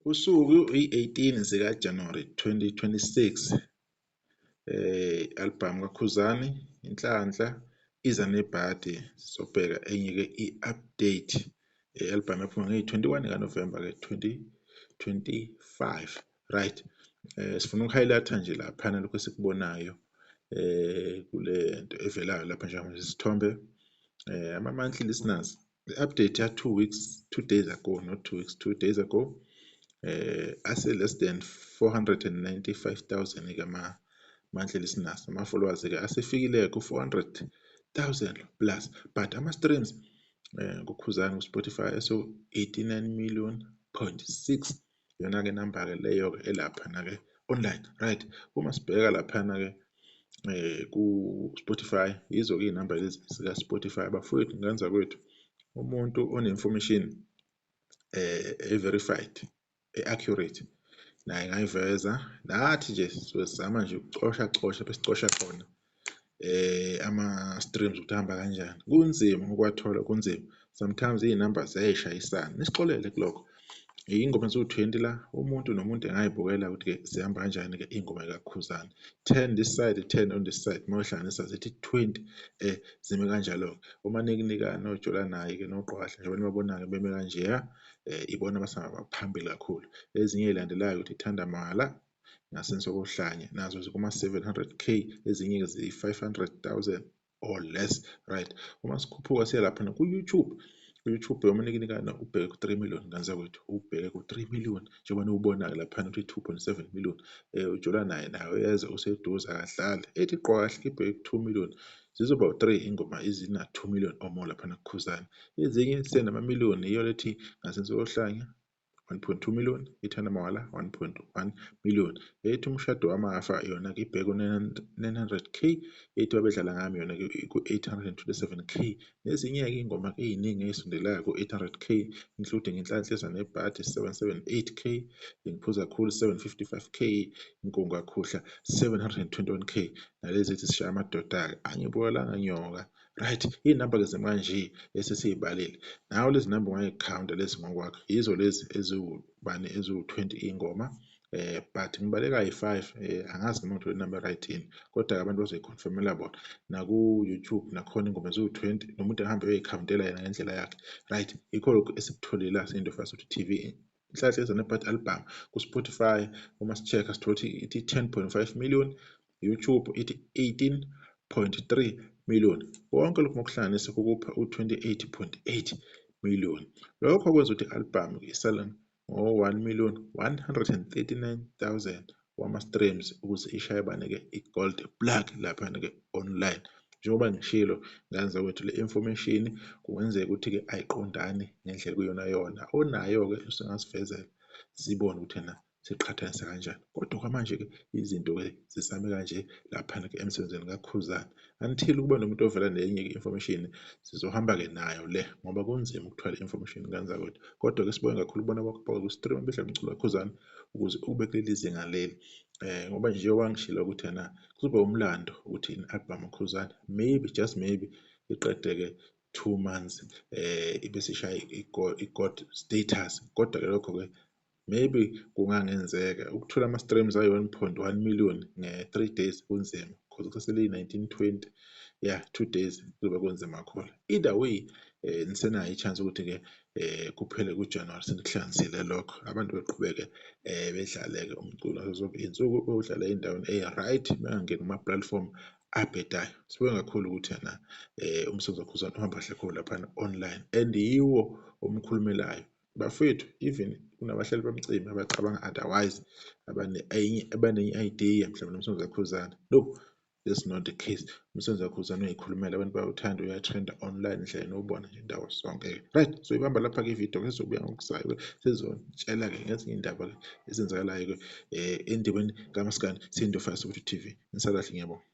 Usuku i-18 zikaJanuwari 2026. Album kaKhuzani Inhlanhla iza nebhadi. Sizobheka enye-ke i-update. Album yaphuma ngeyi-21 kaNovemba 2025. Right. Sifuna ukuhighlight nje laphana lokho esikubonayo kule nto evelayo lapha njengamanje isithombe. Ama-monthly listeners, the update ya 2 days ago, not 2 weeks, 2 days ago. Ase less than 495,000 ke monthly listeners. Ama-followers ke asefikile ku-400,000 plus, but ama-streams kuKhuzani ku-Spotify eso 89.6 yona ke number ke leyo elaphana ke online. Right. Uma sibheka laphana ke ku-Spotify, yizo ke iy'namba lezi zika-Spotify. Bafowethu ngenza kwethu, umuntu one-information verified, accurate, naye ngayiveza. Nathi nje sizama nje ukucosha besicosha khona ama-streams ukuthi ahamba kanjani. Kunzima ukuwathola, kunzima. Sometimes iy'namba ziyayishayisana. Nisixolele kulokho. Iy'ngoma eziwu-20 la, umuntu nomuntu engayibukela ukuthi-ke zihamba kanjani-ke iy'ngoma kaKhuzani. 10 this side, 10 on this side. Uma uhlanganisa zithi 20 zime kanjalo-ke. Uma nikinikana noJolanayi-ke noQhwahle njengoba nibabona-ke beme kanjeya, ibona abasahamba phambili kakhulu. Ezinye ey'landelayo ukuthi Ithandamala naseNsokohlanya nazo zikuma-700K, ezinye-ke ziyi-500,000 or less. Right. Uma sikhuphuka siya laphana ku-YouTube, ku-YouTube uma nikinikana ubheke ku-3 million nganza kwethu, ubheke ku-3 million njengoba niwubona-ke laphana uthi 2.7 million. UJolanayi naye uyeza useduze akadlali ethi Qhwahle ibheke ku-2 million. Zizoba u-3 ingoma ezina-2 million or more laphana kuKhuzani. Ezinye senama-million yiyo lethi ngaseNsokohlanya 1.2 million, Ithandamala 1.1 million. Ethi Umshado Wamafa yona ke ibheke ku-900K, ethi Babedlala Ngami yona ke ku-827K. Nezinye-ke iy'ngoma ey'ningi ey'sondelayo ku-800K, including Inhlanhla Eza Nebhadi 778K, Ngiphuza Kakhulu 755K, Nkungakhuhla 721K, nalezi ethi Sishaya Amadoda-ke Angibukelanga Nyoka. Right. Iy'namba-ke zemanje esesiyibalile. Nawe lezi namba ungayikhawunta lezi ngokwakho. Yizo lezi eziwu-20 iy'ngoma. But ngibaleka yi-5. Angazi noma ngithole inamba right yini, kodwa abantu bazoyikhonfirmela bona. Naku-YouTube nakhona ingoma eziwu-20, nomuntu ahambe eyoyikhawuntela yena ngendlela yakhe. Right. Yikho lokhu esikutholile la Into Fast TV. Inhlanhla Eza Nebhadi album ku-Spotify, uma si-check-a sithola ukuthi ithi 10.5 million, YouTube ithi 18.3 million. Konke lokhu ngokuhlanganisa kukupha u-28.8 million. Lokho kwenza ukuthi i-album isala ngo-1,139,000 wama-streams ukuze ishaye bani-ke i-gold plug laphana-ke online. Njengoba ngishilo nganza kwethu le information kungenzeka ukuthi-ke ayiqondani ngendlela kuyona. Onayo-ke usengasivezela sibone ukuthi yena siqhathanisa kanjani. Kodwa kwamanje-ke izinto-ke zisame kanje laphana-ke emsebenzini kaKhuzani. Until kube nomuntu ovela nenye-ke information, sizohamba-ke nayo le ngoba kunzima ukuthola information kanza kwethu. Kodwa-ke sibonge kakhulu kubona ku-stream bedlala umculo kaKhuzani ukuze ube kuleli zinga leli. Ngoba nje wangishilo ukuthi yena kuzoba umlando ukuthi i-album kaKhuzani maybe, just maybe, iqede-ke 2 months ibese ishaya i-gold status. Kodwa-ke lokho-ke maybe kungangenzeka ukuthola ama-streams ayi-1.1 million nge-3 days kunzima because kusasele-1920. 2 days kuzobe kunzima kakhulu. Either way, nisenayo i-chance ukuthi-ke kuphele kuJanuwari senikuhlanganisile lokho. Abantu beqhubeke bedlale-ke umculo ngazo zonke iy'nsuku, udlale endaweni right, bengangeni kuma-platform abhedayo. Sibonge kakhulu ukuthi yena umsebenzi kaKhuzani uhamba kahle kakhulu laphana online, and yiwo omkhulumelayo. Bafowethu, even kunabahlali bomcimbi abacabanga otherwise, abanenye idea mhlawumbe nomsebenzi kaKhuzani. No, that's not the case. Umsebenzi kaKhuzani uyayikhulumela, abantu bayawuthanda, uyatrenda online nje nowubona nje indawo zonke-ke. Right. So ibamba lapha-ke ividiyo sizobuya ngokuzayo sizotshela-ke ngezinye iy'ndaba-ke ezenzakalayo-ke endaweni kaMaskandi Into Fast TV. Nisakahle, ngiyabonga.